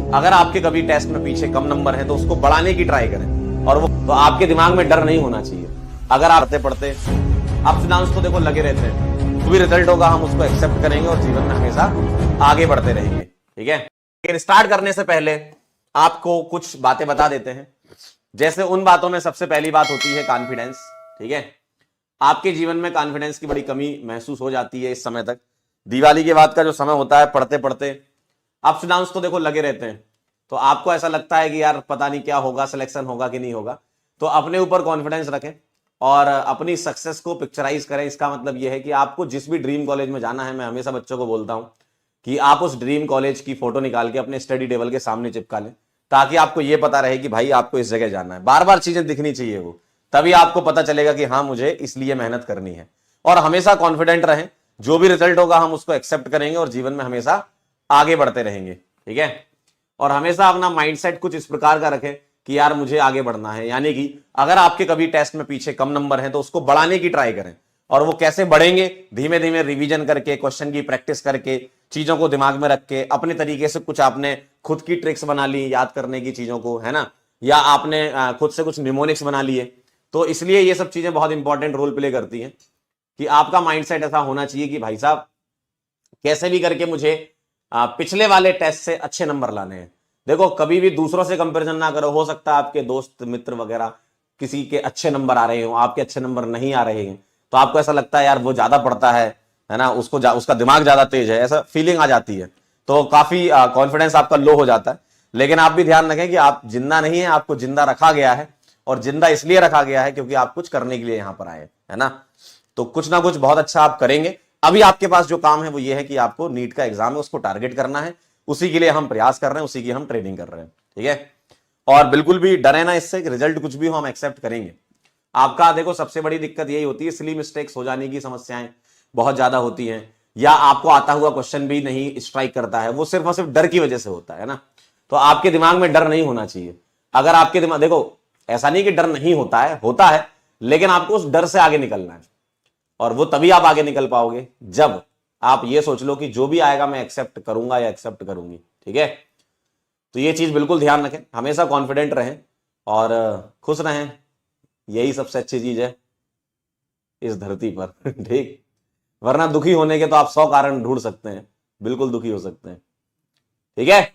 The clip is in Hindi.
अगर आपके कभी टेस्ट में पीछे कम नंबर है तो उसको बढ़ाने की ट्राई करें, और वो तो आपके दिमाग में डर नहीं होना चाहिए। अगर आप पढ़ते पढ़ते अप्स डाउन्स तो देखो लगे रहते हैं, जो भी रिजल्ट होगा हम उसको एक्सेप्ट करेंगे और जीवन में हमेशा आगे बढ़ते रहेंगे। ठीक है, लेकिन स्टार्ट करने से पहले आपको कुछ बातें बता देते हैं। जैसे उन बातों में सबसे पहली बात होती है कॉन्फिडेंस। ठीक है, आपके जीवन में कॉन्फिडेंस की बड़ी कमी महसूस हो जाती है इस समय तक। दिवाली के बाद का जो समय होता है, पढ़ते पढ़ते अप्स डाउन्स तो देखो लगे रहते हैं, तो आपको ऐसा लगता है कि यार पता नहीं क्या होगा, सिलेक्शन होगा कि नहीं होगा। तो अपने ऊपर कॉन्फिडेंस रखें और अपनी सक्सेस को पिक्चराइज करें। इसका मतलब यह है कि आपको जिस भी ड्रीम कॉलेज में जाना है, मैं हमेशा बच्चों को बोलता हूं कि आप उस ड्रीम कॉलेज की फोटो निकाल के अपने स्टडी टेबल के सामने चिपका लें, ताकि आपको यह पता रहे कि भाई आपको इस जगह जाना है। बार बार चीजें दिखनी चाहिए, वो तभी आपको पता चलेगा कि हाँ मुझे इसलिए मेहनत करनी है। और हमेशा कॉन्फिडेंट रहें, जो भी रिजल्ट होगा हम उसको एक्सेप्ट करेंगे और जीवन में हमेशा आगे बढ़ते रहेंगे। ठीक है, और हमेशा अपना माइंडसेट कुछ इस प्रकार का रखें कि यार मुझे आगे बढ़ना है। यानी कि अगर आपके कभी टेस्ट में पीछे कम नंबर है तो उसको बढ़ाने की ट्राई करें। और वो कैसे बढ़ेंगे? धीमे धीमे रिवीजन करके, क्वेश्चन की प्रैक्टिस करके, चीजों को दिमाग में रख के, अपने तरीके से कुछ आपने खुद की ट्रिक्स बना ली याद करने की चीजों को, है ना, या आपने खुद से कुछ निमोनिक्स बना लिए। तो इसलिए ये सब चीजें बहुत इंपॉर्टेंट रोल प्ले करती हैं कि आपका माइंडसेट ऐसा होना चाहिए कि भाई साहब कैसे भी करके मुझे पिछले वाले टेस्ट से अच्छे नंबर लाने हैं। देखो, कभी भी दूसरों से कंपैरिजन ना करो। हो सकता है आपके दोस्त मित्र वगैरह किसी के अच्छे नंबर आ रहे हो, आपके अच्छे नंबर नहीं आ रहे हैं, तो आपको ऐसा लगता है यार वो ज्यादा पढ़ता है ना, उसका दिमाग ज्यादा तेज है, ऐसा फीलिंग आ जाती है। तो काफी कॉन्फिडेंस आपका लो हो जाता है। लेकिन आप भी ध्यान रखें कि आप जिंदा नहीं है, आपको जिंदा रखा गया है। और जिंदा इसलिए रखा गया है क्योंकि आप कुछ करने के लिए यहां पर आए, है ना। तो कुछ ना कुछ बहुत अच्छा आप करेंगे। अभी आपके पास जो काम है वो ये है कि आपको नीट का एग्जाम है, उसको टारगेट करना है। उसी के लिए हम प्रयास कर रहे हैं, उसी की हम ट्रेनिंग कर रहे हैं। ठीक है, और बिल्कुल भी डरे ना इससे कि रिजल्ट कुछ भी हो हम एक्सेप्ट करेंगे। आपका देखो सबसे बड़ी दिक्कत यही होती है, सिली मिस्टेक्स हो जाने की समस्याएं बहुत ज्यादा होती हैं, या आपको आता हुआ क्वेश्चन भी नहीं स्ट्राइक करता है, वो सिर्फ और सिर्फ डर की वजह से होता है ना। तो आपके दिमाग में डर नहीं होना चाहिए। अगर आपके दिमाग, देखो ऐसा नहीं कि डर नहीं होता है, होता है, लेकिन आपको उस डर से आगे निकलना है। और वो तभी आप आगे निकल पाओगे जब आप ये सोच लो कि जो भी आएगा मैं एक्सेप्ट करूंगा या एक्सेप्ट करूंगी। ठीक है, तो ये चीज बिल्कुल ध्यान रखें, हमेशा कॉन्फिडेंट रहें और खुश रहें। यही सबसे अच्छी चीज है इस धरती पर। ठीक, वरना दुखी होने के तो आप 100 कारण ढूंढ सकते हैं, बिल्कुल दुखी हो सकते हैं। ठीक है।